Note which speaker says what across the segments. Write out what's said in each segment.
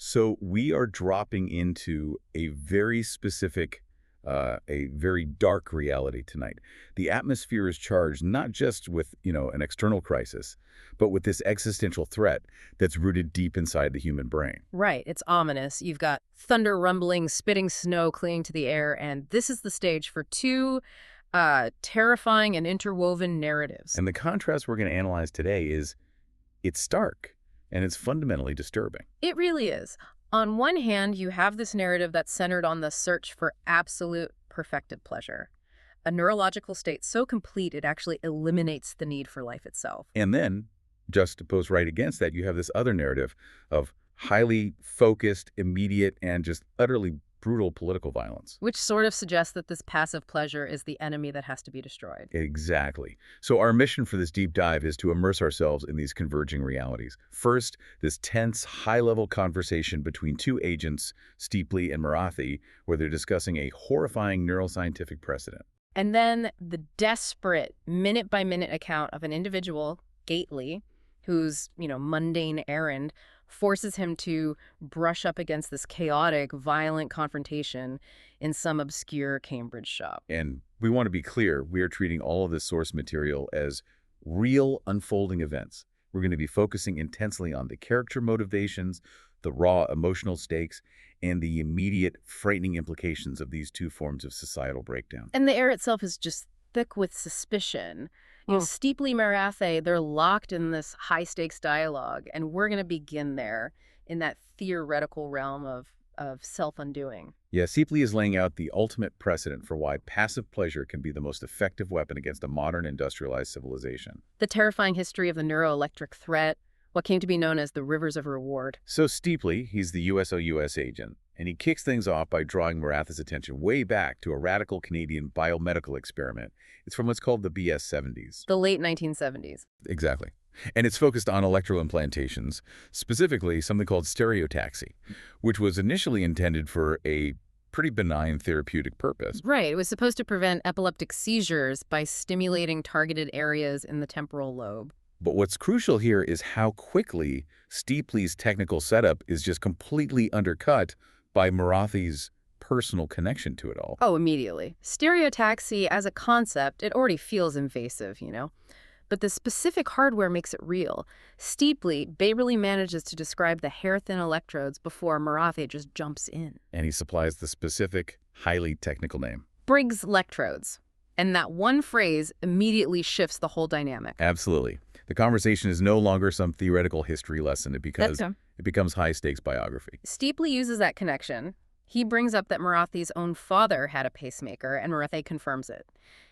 Speaker 1: So we are dropping into a very specific, a very dark reality tonight. The atmosphere is charged not just with, an external crisis, but with this existential threat that's rooted deep inside the human brain.
Speaker 2: Right, it's ominous. You've got thunder rumbling, spitting snow clinging to the air, and this is the stage for two terrifying and interwoven narratives.
Speaker 1: And the contrast we're going to analyze today it's stark and it's fundamentally disturbing.
Speaker 2: It really is. On one hand, you have this narrative that's centered on the search for absolute perfected pleasure, a neurological state so complete it actually eliminates the need for life itself.
Speaker 1: And then, juxtaposed right against that, you have this other narrative of highly focused, immediate, and just utterly brutal political violence.
Speaker 2: Which sort of suggests that this passive pleasure is the enemy that has to be destroyed.
Speaker 1: Exactly. So our mission for this deep dive is to immerse ourselves in these converging realities. First, this tense, high-level conversation between two agents, Steeply and Marathi, where they're discussing a horrifying neuroscientific precedent.
Speaker 2: And then the desperate, minute-by-minute account of an individual, Gately, whose, mundane errand forces him to brush up against this chaotic, violent confrontation in some obscure Cambridge shop.
Speaker 1: And we want to be clear, we are treating all of this source material as real unfolding events. We're going to be focusing intensely on the character motivations, the raw emotional stakes, and the immediate frightening implications of these two forms of societal breakdown.
Speaker 2: And the air itself is just thick with suspicion. Steeply Marathi, they're locked in this high-stakes dialogue, and we're going to begin there in that theoretical realm of self-undoing.
Speaker 1: Yeah, Steeply is laying out the ultimate precedent for why passive pleasure can be the most effective weapon against a modern industrialized civilization.
Speaker 2: The terrifying history of the neuroelectric threat, what came to be known as the rivers of reward.
Speaker 1: So Steeply, he's the USO/US agent, and he kicks things off by drawing Marathi's attention way back to a radical Canadian biomedical experiment. It's from what's called the BS-70s.
Speaker 2: The late 1970s.
Speaker 1: Exactly. And it's focused on electroimplantations, specifically something called stereotaxy, which was initially intended for a pretty benign therapeutic purpose.
Speaker 2: Right. It was supposed to prevent epileptic seizures by stimulating targeted areas in the temporal lobe.
Speaker 1: But what's crucial here is how quickly Steeply's technical setup is just completely undercut by Marathi's personal connection to it all.
Speaker 2: Oh, immediately. Stereotaxy as a concept, it already feels invasive, But the specific hardware makes it real. Steeply, Baberly manages to describe the hair-thin electrodes before Marathi just jumps in.
Speaker 1: And he supplies the specific, highly technical name.
Speaker 2: Briggs electrodes. And that one phrase immediately shifts the whole dynamic.
Speaker 1: Absolutely. The conversation is no longer some theoretical history lesson it becomes high-stakes biography.
Speaker 2: Steeply uses that connection. He brings up that Marathi's own father had a pacemaker, and Marathi confirms it.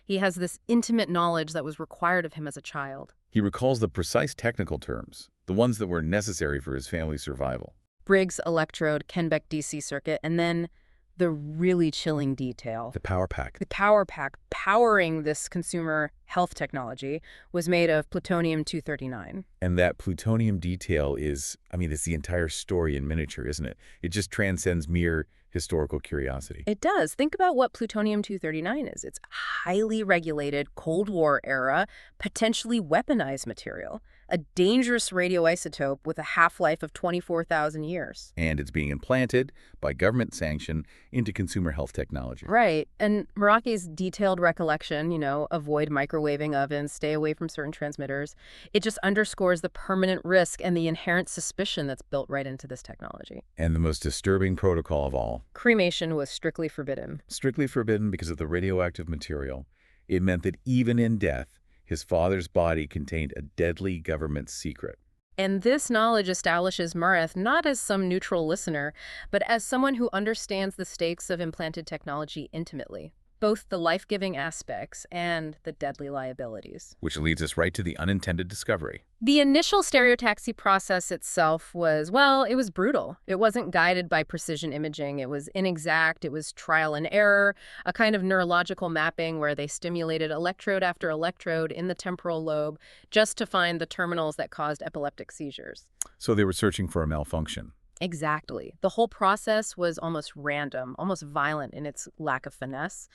Speaker 2: He has this intimate knowledge that was required of him as a child.
Speaker 1: He recalls the precise technical terms, the ones that were necessary for his family's survival.
Speaker 2: Briggs electrode, Kenbeck DC circuit, and then the really chilling detail.
Speaker 1: The power pack.
Speaker 2: The power pack powering this consumer health technology was made of plutonium-239.
Speaker 1: And that plutonium detail is, it's the entire story in miniature, isn't it? It just transcends mere historical curiosity.
Speaker 2: It does. Think about what plutonium-239 is. It's highly regulated, Cold War era, potentially weaponized material, a dangerous radioisotope with a half-life of 24,000 years.
Speaker 1: And it's being implanted by government sanction into consumer health technology.
Speaker 2: Right. And Maraki's detailed recollection, avoid microwaving ovens, stay away from certain transmitters, it just underscores the permanent risk and the inherent suspicion that's built right into this technology.
Speaker 1: And the most disturbing protocol of all.
Speaker 2: Cremation was strictly forbidden.
Speaker 1: Strictly forbidden because of the radioactive material. It meant that even in death, his father's body contained a deadly government secret.
Speaker 2: And this knowledge establishes Marath not as some neutral listener, but as someone who understands the stakes of implanted technology intimately, both the life-giving aspects and the deadly liabilities.
Speaker 1: Which leads us right to the unintended discovery.
Speaker 2: The initial stereotaxy process itself was, it was brutal. It wasn't guided by precision imaging. It was inexact. It was trial and error, a kind of neurological mapping where they stimulated electrode after electrode in the temporal lobe just to find the terminals that caused epileptic seizures.
Speaker 1: So they were searching for a malfunction.
Speaker 2: Exactly. The whole process was almost random, almost violent in its lack of finesse.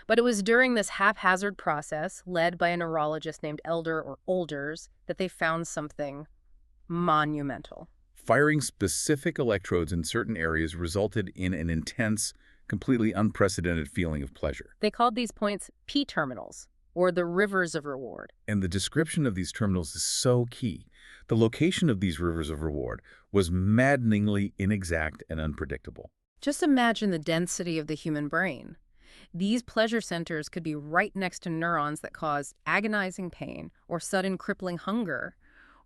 Speaker 2: But it was during this haphazard process, led by a neurologist named Elder or Olders, that they found something monumental.
Speaker 1: Firing specific electrodes in certain areas resulted in an intense, completely unprecedented feeling of pleasure.
Speaker 2: They called these points P-terminals, or the rivers of reward.
Speaker 1: And the description of these terminals is so key. The location of these rivers of reward was maddeningly inexact and unpredictable.
Speaker 2: Just imagine the density of the human brain. These pleasure centers could be right next to neurons that cause agonizing pain or sudden crippling hunger,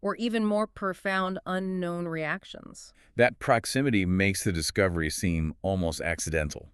Speaker 2: or even more profound unknown reactions.
Speaker 1: That proximity makes the discovery seem almost accidental,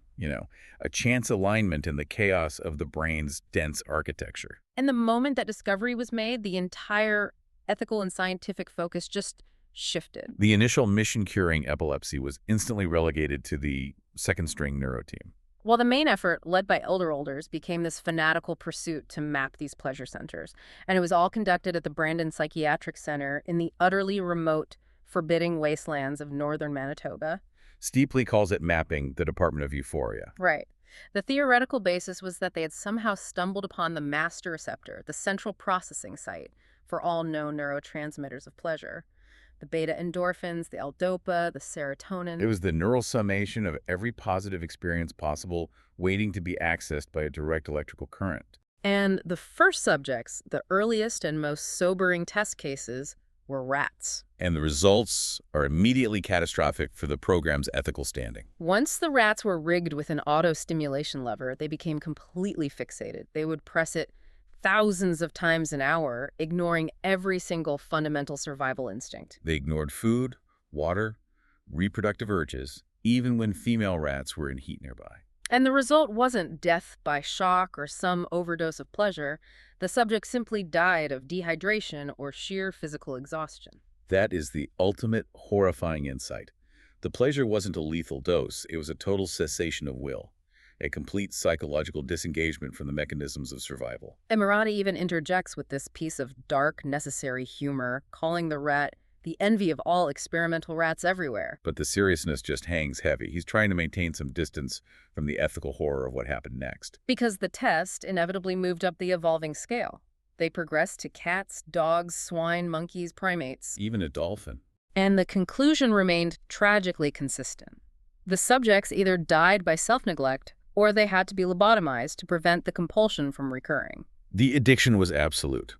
Speaker 1: a chance alignment in the chaos of the brain's dense architecture.
Speaker 2: And the moment that discovery was made, the entire ethical and scientific focus just shifted.
Speaker 1: The initial mission curing epilepsy was instantly relegated to the second-string neuro team.
Speaker 2: While the main effort, led by elder-olders, became this fanatical pursuit to map these pleasure centers. And it was all conducted at the Brandon Psychiatric Center in the utterly remote, forbidding wastelands of northern Manitoba.
Speaker 1: Steeply calls it mapping the Department of Euphoria.
Speaker 2: Right. The theoretical basis was that they had somehow stumbled upon the master receptor, the central processing site for all known neurotransmitters of pleasure. The beta endorphins, the L-DOPA, the serotonin.
Speaker 1: It was the neural summation of every positive experience possible waiting to be accessed by a direct electrical current.
Speaker 2: And the first subjects, the earliest and most sobering test cases, were rats.
Speaker 1: And the results are immediately catastrophic for the program's ethical standing.
Speaker 2: Once the rats were rigged with an auto-stimulation lever, they became completely fixated. They would press it thousands of times an hour, ignoring every single fundamental survival instinct.
Speaker 1: They ignored food, water, reproductive urges, even when female rats were in heat nearby.
Speaker 2: And the result wasn't death by shock or some overdose of pleasure. The subject simply died of dehydration or sheer physical exhaustion.
Speaker 1: That is the ultimate horrifying insight. The pleasure wasn't a lethal dose, it was a total cessation of will, a complete psychological disengagement from the mechanisms of survival.
Speaker 2: Emirati even interjects with this piece of dark, necessary humor, calling the rat the envy of all experimental rats everywhere.
Speaker 1: But the seriousness just hangs heavy. He's trying to maintain some distance from the ethical horror of what happened next.
Speaker 2: Because the test inevitably moved up the evolving scale. They progressed to cats, dogs, swine, monkeys, primates.
Speaker 1: Even a dolphin.
Speaker 2: And the conclusion remained tragically consistent. The subjects either died by self-neglect or they had to be lobotomized to prevent the compulsion from recurring.
Speaker 1: The addiction was absolute.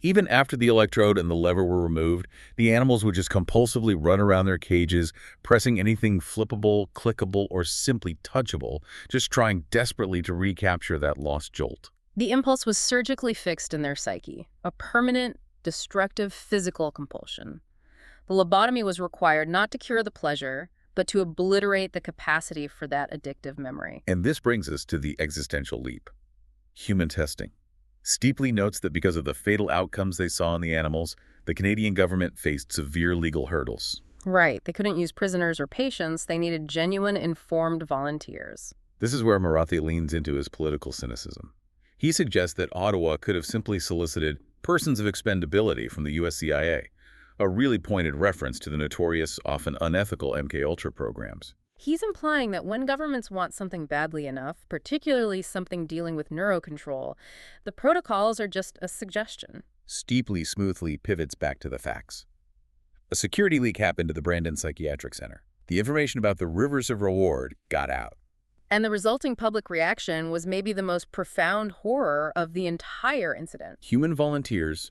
Speaker 1: Even after the electrode and the lever were removed, the animals would just compulsively run around their cages, pressing anything flippable, clickable, or simply touchable, just trying desperately to recapture that lost jolt.
Speaker 2: The impulse was surgically fixed in their psyche, a permanent, destructive physical compulsion. The lobotomy was required not to cure the pleasure, but to obliterate the capacity for that addictive memory.
Speaker 1: And this brings us to the existential leap. Human testing. Steeply notes that because of the fatal outcomes they saw in the animals, the Canadian government faced severe legal hurdles.
Speaker 2: Right. They couldn't use prisoners or patients. They needed genuine, informed volunteers.
Speaker 1: This is where Marathi leans into his political cynicism. He suggests that Ottawa could have simply solicited persons of expendability from the US CIA, a really pointed reference to the notorious, often unethical MKUltra programs.
Speaker 2: He's implying that when governments want something badly enough, particularly something dealing with neurocontrol, the protocols are just a suggestion.
Speaker 1: Steeply, smoothly pivots back to the facts. A security leak happened at the Brandon Psychiatric Center. The information about the rivers of reward got out.
Speaker 2: And the resulting public reaction was maybe the most profound horror of the entire incident.
Speaker 1: Human volunteers,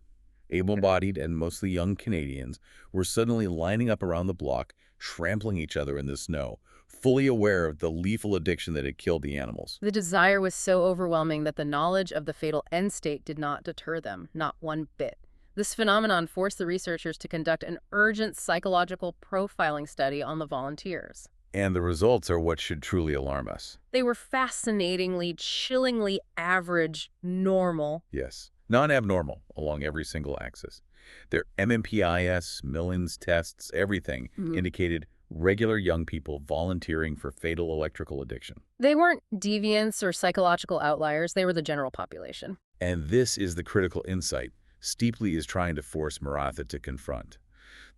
Speaker 1: able-bodied and mostly young Canadians, were suddenly lining up around the block, trampling each other in the snow, fully aware of the lethal addiction that had killed the animals.
Speaker 2: The desire was so overwhelming that the knowledge of the fatal end state did not deter them, not one bit. This phenomenon forced the researchers to conduct an urgent psychological profiling study on the volunteers.
Speaker 1: And the results are what should truly alarm us.
Speaker 2: They were fascinatingly, chillingly average, normal.
Speaker 1: Yes, non-abnormal along every single axis. Their MMPIS, Millen's tests, everything indicated regular young people volunteering for fatal electrical addiction.
Speaker 2: They weren't deviants or psychological outliers. They were the general population.
Speaker 1: And this is the critical insight Steeply is trying to force Maratha to confront.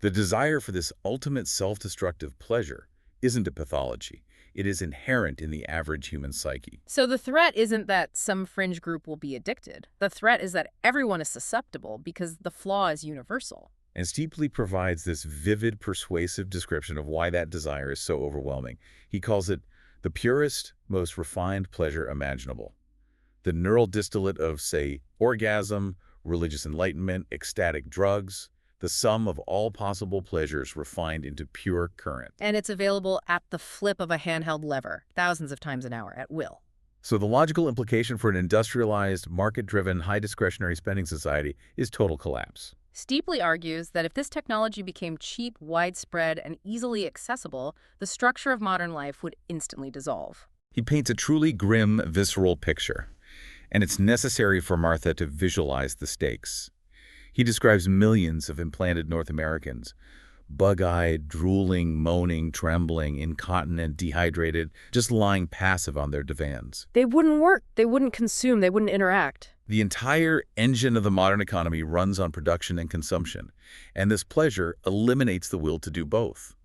Speaker 1: The desire for this ultimate self-destructive pleasure isn't a pathology. It is inherent in the average human psyche.
Speaker 2: So the threat isn't that some fringe group will be addicted. The threat is that everyone is susceptible because the flaw is universal.
Speaker 1: And Steeply provides this vivid, persuasive description of why that desire is so overwhelming. He calls it the purest, most refined pleasure imaginable. The neural distillate of, say, orgasm, religious enlightenment, ecstatic drugs, the sum of all possible pleasures refined into pure current.
Speaker 2: And it's available at the flip of a handheld lever, thousands of times an hour, at will.
Speaker 1: So the logical implication for an industrialized, market-driven, high-discretionary spending society is total collapse.
Speaker 2: Steeply argues that if this technology became cheap, widespread, and easily accessible, the structure of modern life would instantly dissolve.
Speaker 1: He paints a truly grim, visceral picture, and it's necessary for Martha to visualize the stakes. He describes millions of implanted North Americans, bug-eyed, drooling, moaning, trembling, incontinent, dehydrated, just lying passive on their divans.
Speaker 2: They wouldn't work, they wouldn't consume, they wouldn't interact.
Speaker 1: The entire engine of the modern economy runs on production and consumption, and this pleasure eliminates the will to do both.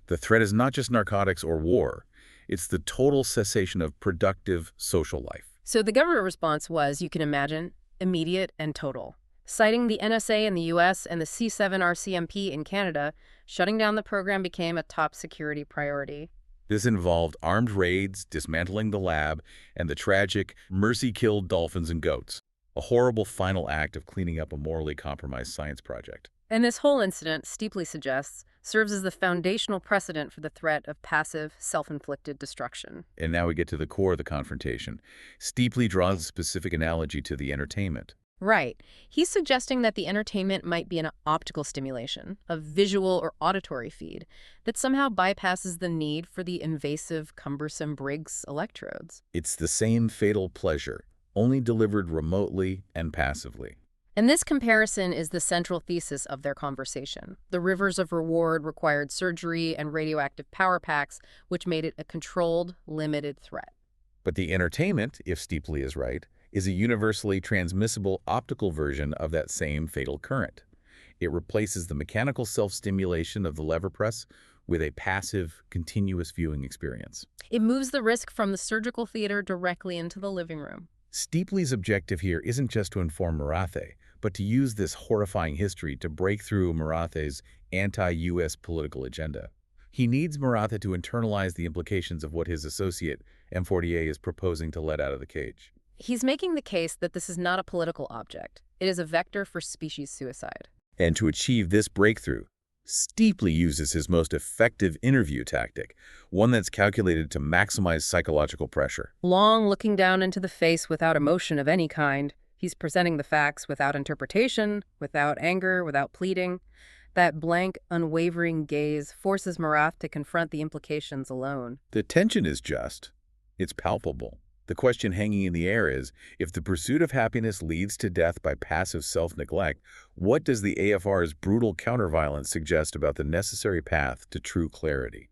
Speaker 1: The threat is not just narcotics or war, it's the total cessation of productive social life.
Speaker 2: So the government response was, you can imagine, immediate and total. Citing the NSA in the US and the C7 RCMP in Canada, shutting down the program became a top security priority.
Speaker 1: This involved armed raids, dismantling the lab, and the tragic mercy-killed dolphins and goats, a horrible final act of cleaning up a morally compromised science project.
Speaker 2: And this whole incident, Steeply suggests, serves as the foundational precedent for the threat of passive, self-inflicted destruction.
Speaker 1: And now we get to the core of the confrontation. Steeply draws a specific analogy to the entertainment.
Speaker 2: Right. He's suggesting that the entertainment might be an optical stimulation, a visual or auditory feed, that somehow bypasses the need for the invasive, cumbersome Briggs electrodes.
Speaker 1: It's the same fatal pleasure, only delivered remotely and passively.
Speaker 2: And this comparison is the central thesis of their conversation. The rivers of reward required surgery and radioactive power packs, which made it a controlled, limited threat.
Speaker 1: But the entertainment, if Steeply is right, is a universally transmissible optical version of that same fatal current. It replaces the mechanical self-stimulation of the lever press with a passive, continuous viewing experience.
Speaker 2: It moves the risk from the surgical theater directly into the living room.
Speaker 1: Steeply's objective here isn't just to inform Marathe, but to use this horrifying history to break through Marathe's anti-U.S. political agenda. He needs Marathe to internalize the implications of what his associate, M48, is proposing to let out of the cage.
Speaker 2: He's making the case that this is not a political object. It is a vector for species suicide.
Speaker 1: And to achieve this breakthrough, Steeply uses his most effective interview tactic, one that's calculated to maximize psychological pressure.
Speaker 2: Long looking down into the face without emotion of any kind. He's presenting the facts without interpretation, without anger, without pleading. That blank, unwavering gaze forces Marath to confront the implications alone.
Speaker 1: The tension is just. It's palpable. The question hanging in the air is, if the pursuit of happiness leads to death by passive self-neglect, what does the AFR's brutal counterviolence suggest about the necessary path to true clarity?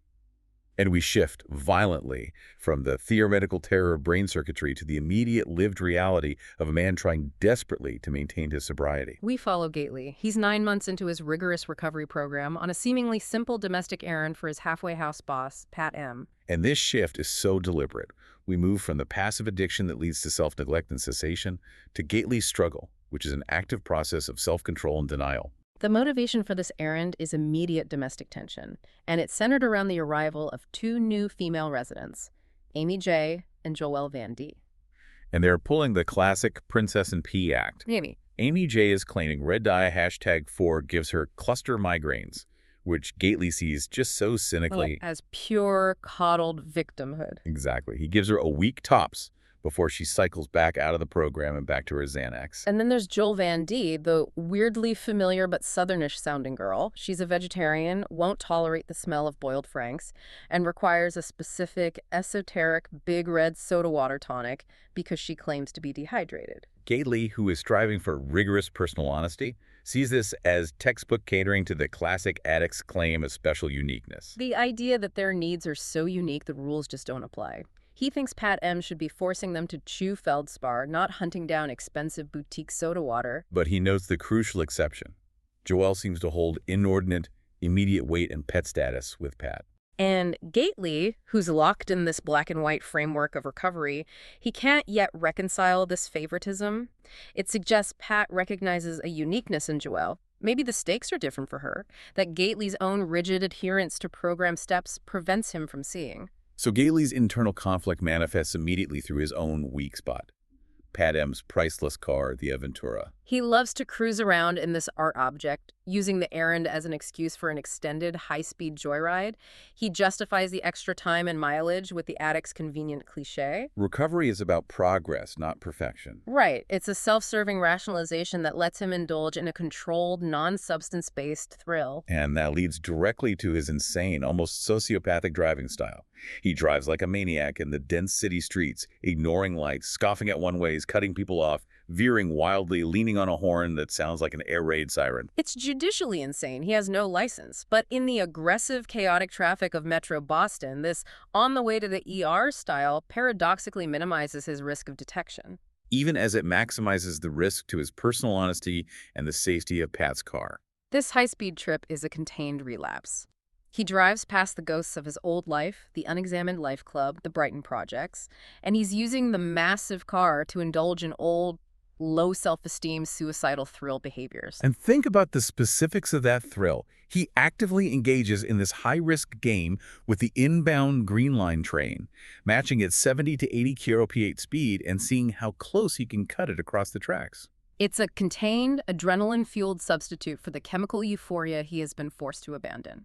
Speaker 1: And we shift violently from the theoretical terror of brain circuitry to the immediate lived reality of a man trying desperately to maintain his sobriety.
Speaker 2: We follow Gately. He's 9 months into his rigorous recovery program on a seemingly simple domestic errand for his halfway house boss, Pat M.
Speaker 1: And this shift is so deliberate. We move from the passive addiction that leads to self-neglect and cessation to Gately's struggle, which is an active process of self-control and denial.
Speaker 2: The motivation for this errand is immediate domestic tension, and it's centered around the arrival of 2 new female residents, Amy J. and Joelle Van D.
Speaker 1: And they're pulling the classic Princess and Pea act. Amy J. is claiming red dye #4 gives her cluster migraines, which Gately sees just so cynically
Speaker 2: as pure, coddled victimhood.
Speaker 1: Exactly. He gives her a week tops before she cycles back out of the program and back to her Xanax.
Speaker 2: And then there's Joelle Van D, the weirdly familiar but southernish-sounding girl. She's a vegetarian, won't tolerate the smell of boiled franks, and requires a specific, esoteric, big red soda water tonic because she claims to be dehydrated.
Speaker 1: Gately, who is striving for rigorous personal honesty, sees this as textbook catering to the classic addict's claim of special uniqueness.
Speaker 2: The idea that their needs are so unique the rules just don't apply. He thinks Pat M. should be forcing them to chew feldspar, not hunting down expensive boutique soda water.
Speaker 1: But he notes the crucial exception. Joelle seems to hold inordinate, immediate weight and pet status with Pat.
Speaker 2: And Gately, who's locked in this black and white framework of recovery, he can't yet reconcile this favoritism. It suggests Pat recognizes a uniqueness in Joelle, Maybe the stakes are different for her, that Gately's own rigid adherence to program steps prevents him from seeing.
Speaker 1: So Gailey's internal conflict manifests immediately through his own weak spot. Pat M's priceless car, the Aventura.
Speaker 2: He loves to cruise around in this art object, using the errand as an excuse for an extended, high-speed joyride. He justifies the extra time and mileage with the addict's convenient cliché.
Speaker 1: Recovery is about progress, not perfection.
Speaker 2: Right. It's a self-serving rationalization that lets him indulge in a controlled, non-substance-based thrill.
Speaker 1: And that leads directly to his insane, almost sociopathic driving style. He drives like a maniac in the dense city streets, ignoring lights, scoffing at one-ways, cutting people off, veering wildly, leaning on a horn that sounds like an air raid siren.
Speaker 2: It's judicially insane. He has no license. But in the aggressive, chaotic traffic of Metro Boston, this on the way to the ER style paradoxically minimizes his risk of detection.
Speaker 1: Even as it maximizes the risk to his personal honesty and the safety of Pat's car.
Speaker 2: This high-speed trip is a contained relapse. He drives past the ghosts of his old life, the unexamined life club, the Brighton projects, and he's using the massive car to indulge in old, low self-esteem, suicidal thrill behaviors.
Speaker 1: And think about the specifics of that thrill. He actively engages in this high-risk game with the inbound Green Line train, matching its 70 to 80 kph speed and seeing how close he can cut it across the tracks.
Speaker 2: It's a contained, adrenaline-fueled substitute for the chemical euphoria he has been forced to abandon.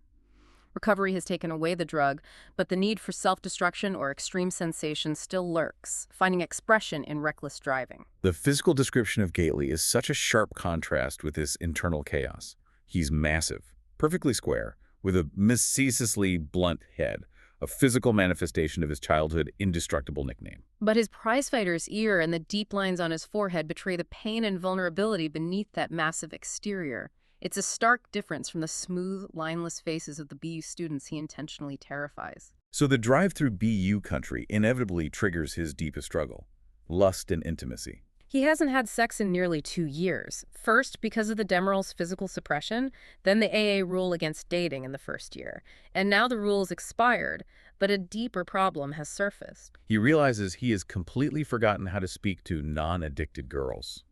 Speaker 2: Recovery has taken away the drug, but the need for self-destruction or extreme sensation still lurks, finding expression in reckless driving.
Speaker 1: The physical description of Gately is such a sharp contrast with this internal chaos. He's massive, perfectly square, with a mischievously blunt head, a physical manifestation of his childhood indestructible nickname.
Speaker 2: But his prizefighter's ear and the deep lines on his forehead betray the pain and vulnerability beneath that massive exterior. It's a stark difference from the smooth, lineless faces of the BU students he intentionally terrifies.
Speaker 1: So the drive through BU country inevitably triggers his deepest struggle, lust and intimacy.
Speaker 2: He hasn't had sex in nearly 2 years. First, because of the Demeral's physical suppression, then the AA rule against dating in the first year. And now the rule's expired, but a deeper problem has surfaced.
Speaker 1: He realizes he has completely forgotten how to speak to non-addicted girls.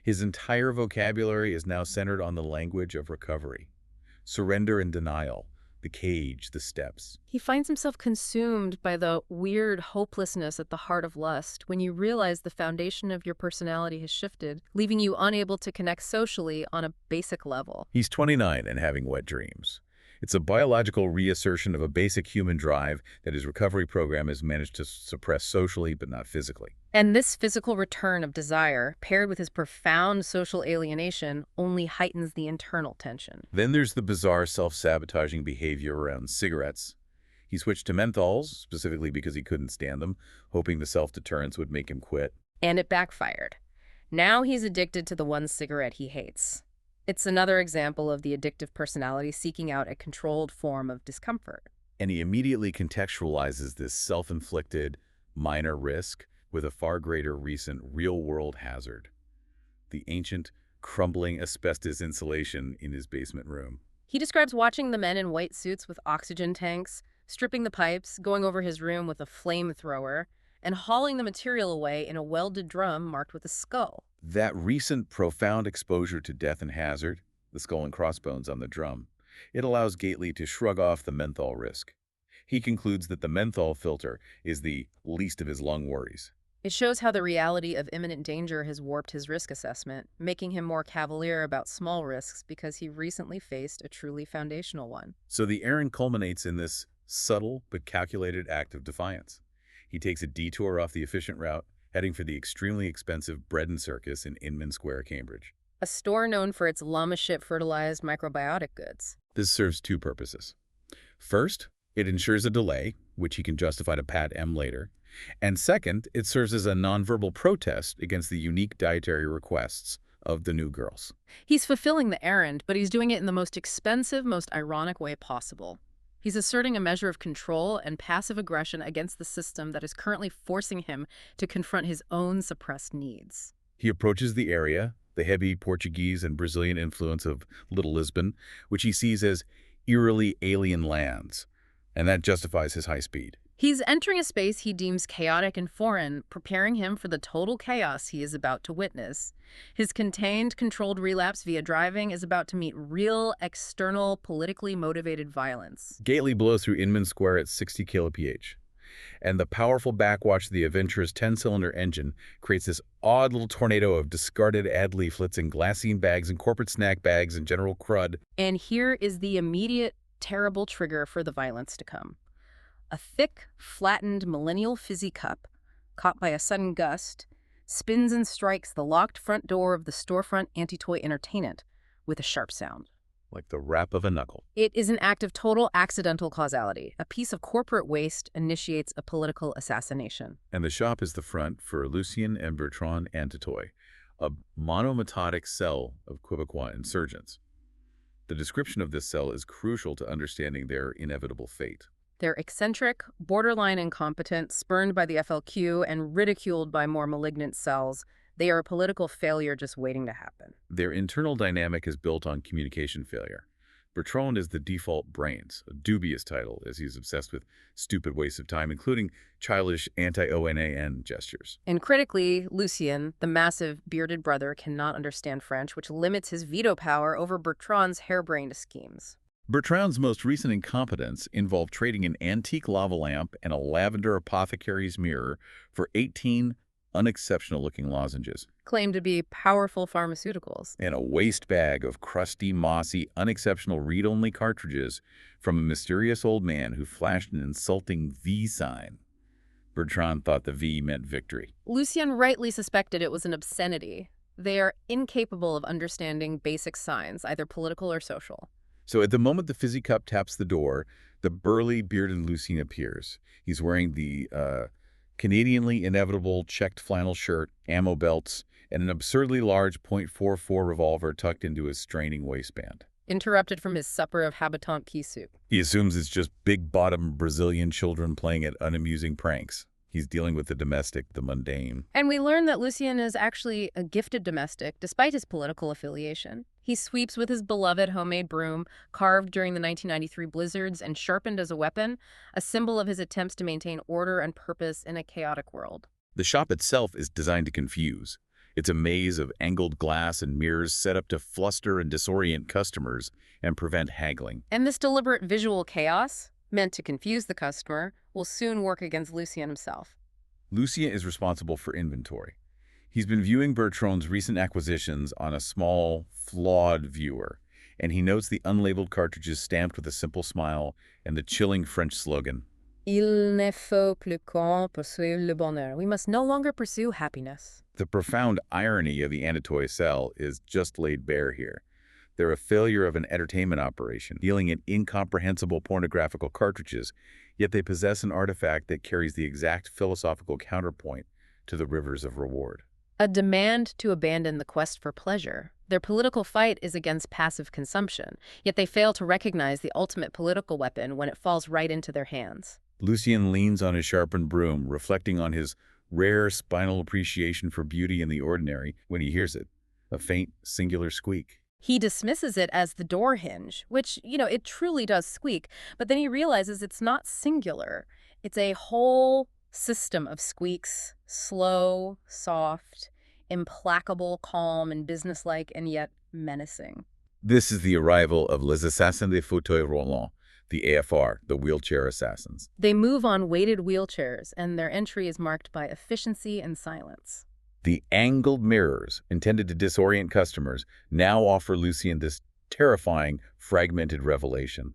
Speaker 1: His entire vocabulary is now centered on the language of recovery. Surrender and denial, the cage, the steps.
Speaker 2: He finds himself consumed by the weird hopelessness at the heart of lust when you realize the foundation of your personality has shifted, leaving you unable to connect socially on a basic level.
Speaker 1: He's 29 and having wet dreams. It's a biological reassertion of a basic human drive that his recovery program has managed to suppress socially but not physically.
Speaker 2: And this physical return of desire, paired with his profound social alienation, only heightens the internal tension.
Speaker 1: Then there's the bizarre self-sabotaging behavior around cigarettes. He switched to menthols, specifically because he couldn't stand them, hoping the self-deterrence would make him quit.
Speaker 2: And it backfired. Now he's addicted to the one cigarette he hates. It's another example of the addictive personality seeking out a controlled form of discomfort.
Speaker 1: And he immediately contextualizes this self-inflicted, minor risk with a far greater recent real-world hazard. The ancient, crumbling asbestos insulation in his basement room.
Speaker 2: He describes watching the men in white suits with oxygen tanks, stripping the pipes, going over his room with a flamethrower, and hauling the material away in a welded drum marked with a skull.
Speaker 1: That recent profound exposure to death and hazard, the skull and crossbones on the drum, it allows Gately to shrug off the menthol risk. He concludes that the menthol filter is the least of his lung worries.
Speaker 2: It shows how the reality of imminent danger has warped his risk assessment, making him more cavalier about small risks because he recently faced a truly foundational one.
Speaker 1: So the errand culminates in this subtle but calculated act of defiance. He takes a detour off the efficient route, heading for the extremely expensive Bread and Circus in Inman Square, Cambridge.
Speaker 2: A store known for its llama-ship-fertilized microbiotic goods.
Speaker 1: This serves two purposes. First, it ensures a delay, which he can justify to Pat M. later. And second, it serves as a nonverbal protest against the unique dietary requests of the new girls.
Speaker 2: He's fulfilling the errand, but he's doing it in the most expensive, most ironic way possible. He's asserting a measure of control and passive aggression against the system that is currently forcing him to confront his own suppressed needs.
Speaker 1: He approaches the area, the heavy Portuguese and Brazilian influence of Little Lisbon, which he sees as eerily alien lands, and that justifies his high speed.
Speaker 2: He's entering a space he deems chaotic and foreign, preparing him for the total chaos he is about to witness. His contained, controlled relapse via driving is about to meet real, external, politically motivated violence.
Speaker 1: Gately blows through Inman Square at 60 kph. And the powerful backwash of the Adventure's 10-cylinder engine creates this odd little tornado of discarded ad leaflets and glassine bags and corporate snack bags and general crud.
Speaker 2: And here is the immediate, terrible trigger for the violence to come. A thick, flattened millennial fizzy cup, caught by a sudden gust, spins and strikes the locked front door of the storefront Antitoi entertainment with a sharp sound.
Speaker 1: Like the rap of a knuckle.
Speaker 2: It is an act of total accidental causality. A piece of corporate waste initiates a political assassination.
Speaker 1: And the shop is the front for Lucien and Bertrand Antitoi, a monomatotic cell of Quebecois insurgents. The description of this cell is crucial to understanding their inevitable fate.
Speaker 2: They're eccentric, borderline incompetent, spurned by the FLQ, and ridiculed by more malignant cells. They are a political failure just waiting to happen.
Speaker 1: Their internal dynamic is built on communication failure. Bertrand is the default brains, a dubious title as he's obsessed with stupid wastes of time, including childish anti-ONAN gestures.
Speaker 2: And critically, Lucien, the massive bearded brother, cannot understand French, which limits his veto power over Bertrand's harebrained schemes.
Speaker 1: Bertrand's most recent incompetence involved trading an antique lava lamp and a lavender apothecary's mirror for 18 unexceptional-looking lozenges.
Speaker 2: Claimed to be powerful pharmaceuticals.
Speaker 1: And a waste bag of crusty, mossy, unexceptional read-only cartridges from a mysterious old man who flashed an insulting V sign. Bertrand thought the V meant victory.
Speaker 2: Lucien rightly suspected it was an obscenity. They are incapable of understanding basic signs, either political or social.
Speaker 1: So at the moment the fizzy cup taps the door, the burly, bearded Lucien appears. He's wearing the Canadianly inevitable checked flannel shirt, ammo belts, and an absurdly large .44 revolver tucked into his straining waistband.
Speaker 2: Interrupted from his supper of habitant pea soup.
Speaker 1: He assumes it's just big-bottom Brazilian children playing at unamusing pranks. He's dealing with the domestic, the mundane.
Speaker 2: And we learn that Lucien is actually a gifted domestic, despite his political affiliation. He sweeps with his beloved homemade broom, carved during the 1993 blizzards and sharpened as a weapon, a symbol of his attempts to maintain order and purpose in a chaotic world.
Speaker 1: The shop itself is designed to confuse. It's a maze of angled glass and mirrors set up to fluster and disorient customers and prevent haggling.
Speaker 2: And this deliberate visual chaos, meant to confuse the customer, will soon work against Lucien himself.
Speaker 1: Lucien is responsible for inventory. He's been viewing Bertrand's recent acquisitions on a small, flawed viewer, and he notes the unlabeled cartridges stamped with a simple smile and the chilling French slogan,
Speaker 2: Il ne faut plus qu'on poursuive le bonheur. We must no longer pursue happiness.
Speaker 1: The profound irony of the Antitoi cell is just laid bare here. They're a failure of an entertainment operation, dealing in incomprehensible pornographical cartridges, yet they possess an artifact that carries the exact philosophical counterpoint to the rivers of reward.
Speaker 2: A demand to abandon the quest for pleasure. Their political fight is against passive consumption, yet they fail to recognize the ultimate political weapon when it falls right into their hands.
Speaker 1: Lucien leans on his sharpened broom, reflecting on his rare spinal appreciation for beauty in the ordinary when he hears it, a faint, singular squeak.
Speaker 2: He dismisses it as the door hinge, which, it truly does squeak, but then he realizes it's not singular. It's a whole system of squeaks, slow, soft, implacable, calm, and businesslike, and yet menacing.
Speaker 1: This is the arrival of Les Assassins des Fauteuils Roulants, the AFR, the wheelchair assassins.
Speaker 2: They move on weighted wheelchairs, and their entry is marked by efficiency and silence.
Speaker 1: The angled mirrors, intended to disorient customers, now offer Lucien this terrifying, fragmented revelation.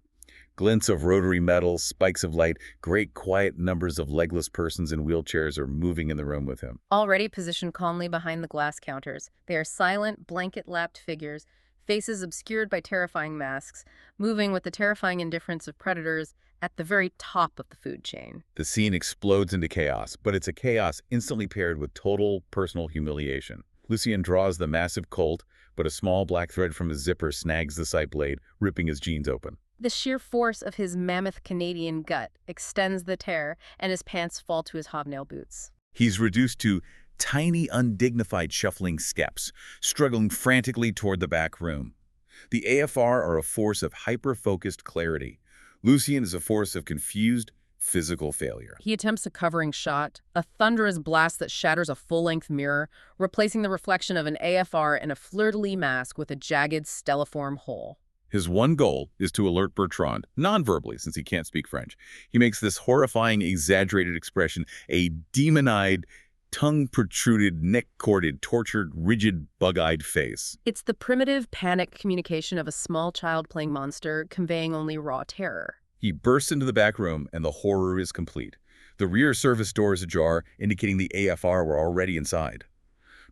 Speaker 1: Glints of rotary metal, spikes of light, great quiet numbers of legless persons in wheelchairs are moving in the room with him.
Speaker 2: Already positioned calmly behind the glass counters, they are silent, blanket-lapped figures, faces obscured by terrifying masks, moving with the terrifying indifference of predators at the very top of the food chain.
Speaker 1: The scene explodes into chaos, but it's a chaos instantly paired with total personal humiliation. Lucien draws the massive Colt, but a small black thread from his zipper snags the sight blade, ripping his jeans open.
Speaker 2: The sheer force of his mammoth Canadian gut extends the tear, and his pants fall to his hobnail boots.
Speaker 1: He's reduced to tiny, undignified shuffling steps, struggling frantically toward the back room. The AFR are a force of hyper-focused clarity. Lucien is a force of confused, physical failure.
Speaker 2: He attempts a covering shot, a thunderous blast that shatters a full-length mirror, replacing the reflection of an AFR in a fleur-de-lis mask with a jagged stelliform hole.
Speaker 1: His one goal is to alert Bertrand, non-verbally since he can't speak French. He makes this horrifying, exaggerated expression, a demon-eyed, tongue-protruded, neck-corded, tortured, rigid, bug-eyed face.
Speaker 2: It's the primitive, panic communication of a small child playing monster, conveying only raw terror.
Speaker 1: He bursts into the back room, and the horror is complete. The rear service door is ajar, indicating the AFR were already inside.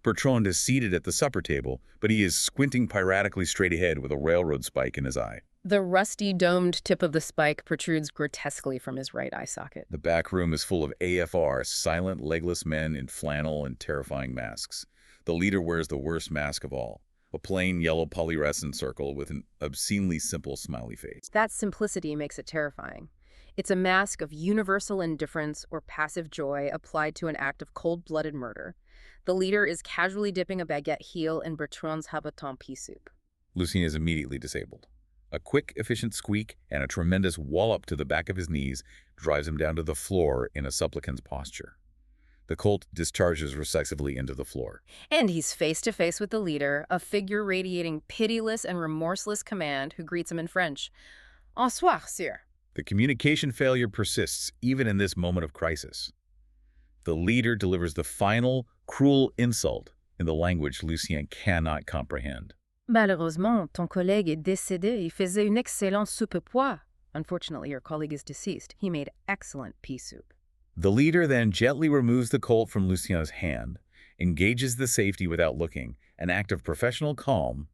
Speaker 1: Bertrand is seated at the supper table, but he is squinting piratically straight ahead with a railroad spike in his eye.
Speaker 2: The rusty, domed tip of the spike protrudes grotesquely from his right eye socket.
Speaker 1: The back room is full of AFR, silent, legless men in flannel and terrifying masks. The leader wears the worst mask of all, a plain yellow polyrescent circle with an obscenely simple smiley face.
Speaker 2: That simplicity makes it terrifying. It's a mask of universal indifference or passive joy applied to an act of cold-blooded murder. The leader is casually dipping a baguette heel in Bertrand's habitant pea soup.
Speaker 1: Lucien is immediately disabled. A quick, efficient squeak and a tremendous wallop to the back of his knees drives him down to the floor in a supplicant's posture. The Colt discharges recisively into the floor.
Speaker 2: And he's face to face with the leader, a figure radiating pitiless and remorseless command who greets him in French. Bonsoir, sire.
Speaker 1: The communication failure persists even in this moment of crisis. The leader delivers the final, cruel insult in the language Lucien cannot comprehend.
Speaker 2: Malheureusement, ton collègue est décédé. Il faisait une excellente soupe pois. Unfortunately, your colleague is deceased. He made excellent pea soup.
Speaker 1: The leader then gently removes the Colt from Lucien's hand, engages the safety without looking, an act of professional calm,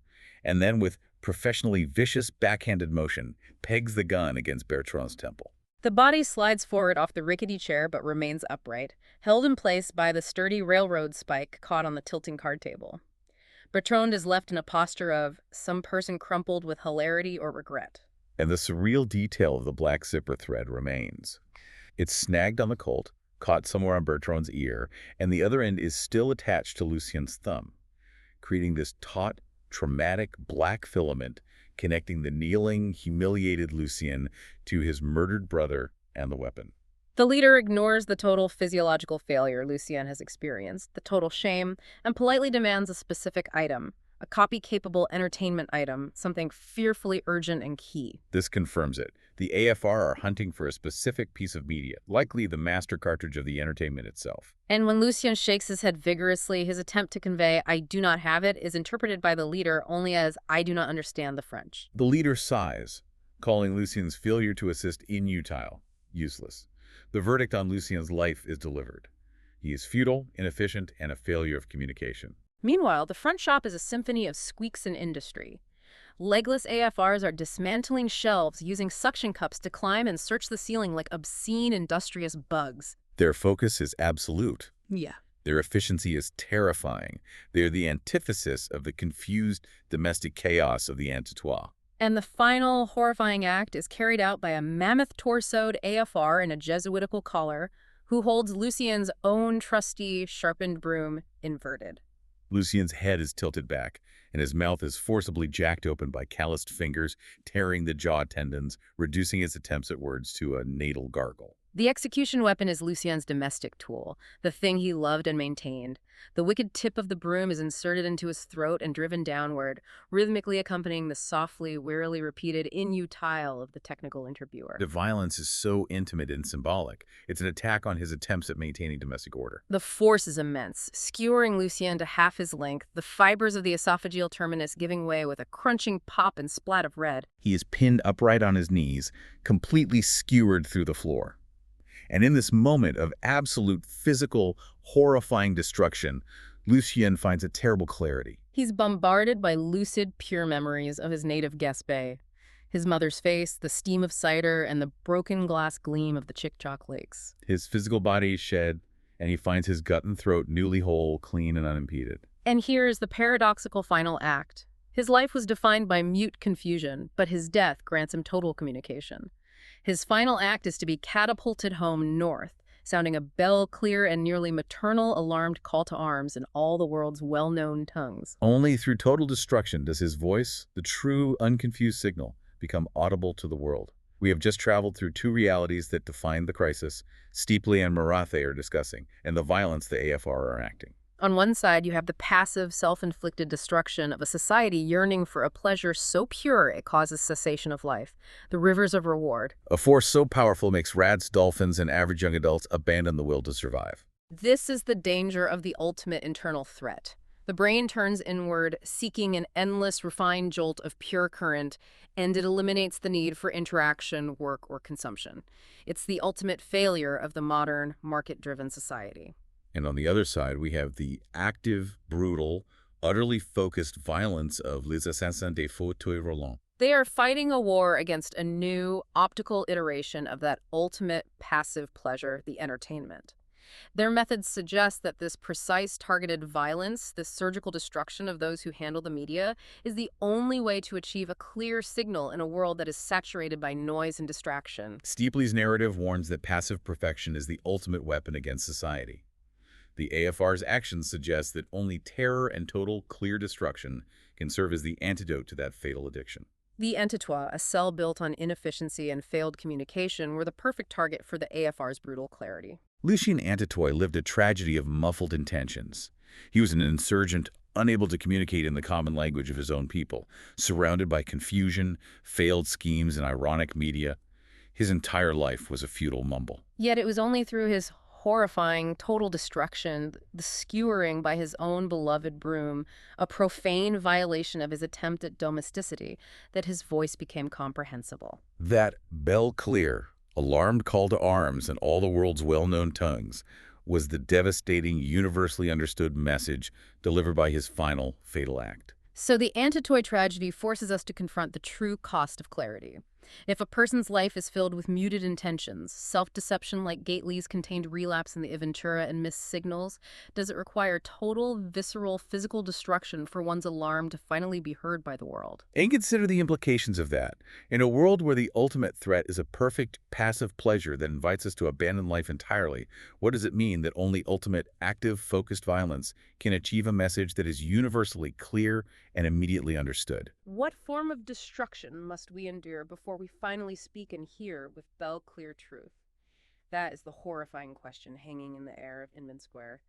Speaker 1: and then with professionally vicious backhanded motion, pegs the gun against Bertrand's temple.
Speaker 2: The body slides forward off the rickety chair but remains upright, held in place by the sturdy railroad spike caught on the tilting card table. Bertrand is left in a posture of some person crumpled with hilarity or regret.
Speaker 1: And the surreal detail of the black zipper thread remains. It's snagged on the Colt, caught somewhere on Bertrand's ear, and the other end is still attached to Lucien's thumb, creating this taut, traumatic black filament connecting the kneeling, humiliated Lucien to his murdered brother and the weapon.
Speaker 2: The leader ignores the total physiological failure Lucien has experienced, the total shame, and politely demands a specific item, a copy-capable entertainment item, something fearfully urgent and key.
Speaker 1: This confirms it. The AFR are hunting for a specific piece of media, likely the master cartridge of the entertainment itself.
Speaker 2: And when Lucien shakes his head vigorously, his attempt to convey, "I do not have it," is interpreted by the leader only as, "I do not understand the French."
Speaker 1: The leader sighs, calling Lucien's failure to assist inutile, useless. The verdict on Lucien's life is delivered. He is futile, inefficient, and a failure of communication.
Speaker 2: Meanwhile, the front shop is a symphony of squeaks and industry. Legless AFRs are dismantling shelves, using suction cups to climb and search the ceiling like obscene, industrious bugs.
Speaker 1: Their focus is absolute.
Speaker 2: Yeah.
Speaker 1: Their efficiency is terrifying. They are the antithesis of the confused domestic chaos of the Antitoi.
Speaker 2: And the final horrifying act is carried out by a mammoth-torsoed AFR in a Jesuitical collar who holds Lucien's own trusty, sharpened broom inverted.
Speaker 1: Lucien's head is tilted back, and his mouth is forcibly jacked open by calloused fingers, tearing the jaw tendons, reducing his attempts at words to a natal gargle.
Speaker 2: The execution weapon is Lucien's domestic tool, the thing he loved and maintained. The wicked tip of the broom is inserted into his throat and driven downward, rhythmically accompanying the softly, wearily repeated inutile of the technical interviewer.
Speaker 1: The violence is so intimate and symbolic. It's an attack on his attempts at maintaining domestic order.
Speaker 2: The force is immense, skewering Lucien to half his length, the fibers of the esophageal terminus giving way with a crunching pop and splat of red.
Speaker 1: He is pinned upright on his knees, completely skewered through the floor. And in this moment of absolute physical, horrifying destruction, Lucien finds a terrible clarity.
Speaker 2: He's bombarded by lucid, pure memories of his native Gaspé, his mother's face, the steam of cider, and the broken glass gleam of the Chick-Chock Lakes.
Speaker 1: His physical body is shed, and he finds his gut and throat newly whole, clean, and unimpeded.
Speaker 2: And here is the paradoxical final act. His life was defined by mute confusion, but his death grants him total communication. His final act is to be catapulted home north, sounding a bell-clear and nearly maternal alarmed call to arms in all the world's well-known tongues.
Speaker 1: Only through total destruction does his voice, the true, unconfused signal, become audible to the world. We have just traveled through two realities that define the crisis Steeply and Marathe are discussing, and the violence the AFR are acting.
Speaker 2: On one side, you have the passive, self-inflicted destruction of a society yearning for a pleasure so pure it causes cessation of life, the rivers of reward.
Speaker 1: A force so powerful makes rats, dolphins, and average young adults abandon the will to survive.
Speaker 2: This is the danger of the ultimate internal threat. The brain turns inward, seeking an endless, refined jolt of pure current, and it eliminates the need for interaction, work, or consumption. It's the ultimate failure of the modern, market-driven society.
Speaker 1: And on the other side, we have the active, brutal, utterly focused violence of Les Assassins des Fauteuils Roulants.
Speaker 2: They are fighting a war against a new, optical iteration of that ultimate passive pleasure, the entertainment. Their methods suggest that this precise targeted violence, this surgical destruction of those who handle the media, is the only way to achieve a clear signal in a world that is saturated by noise and distraction.
Speaker 1: Steeply's narrative warns that passive perfection is the ultimate weapon against society. The AFR's actions suggest that only terror and total, clear destruction can serve as the antidote to that fatal addiction.
Speaker 2: The Antitoi, a cell built on inefficiency and failed communication, were the perfect target for the AFR's brutal clarity.
Speaker 1: Lucien Antitoi lived a tragedy of muffled intentions. He was an insurgent, unable to communicate in the common language of his own people, surrounded by confusion, failed schemes, and ironic media. His entire life was a futile mumble.
Speaker 2: Yet it was only through his horrifying total destruction, the skewering by his own beloved broom, a profane violation of his attempt at domesticity, that his voice became comprehensible.
Speaker 1: That bell-clear, alarmed call to arms in all the world's well-known tongues was the devastating, universally understood message delivered by his final, fatal act.
Speaker 2: So the Antitoi tragedy forces us to confront the true cost of clarity. If a person's life is filled with muted intentions, self-deception like Gately's contained relapse in the Aventura and missed signals, does it require total, visceral, physical destruction for one's alarm to finally be heard by the world?
Speaker 1: And consider the implications of that. In a world where the ultimate threat is a perfect, passive pleasure that invites us to abandon life entirely, what does it mean that only ultimate, active, focused violence can achieve a message that is universally clear and immediately understood?
Speaker 2: What form of destruction must we endure before we finally speak and hear with bell-clear truth? That is the horrifying question hanging in the air of Inman Square.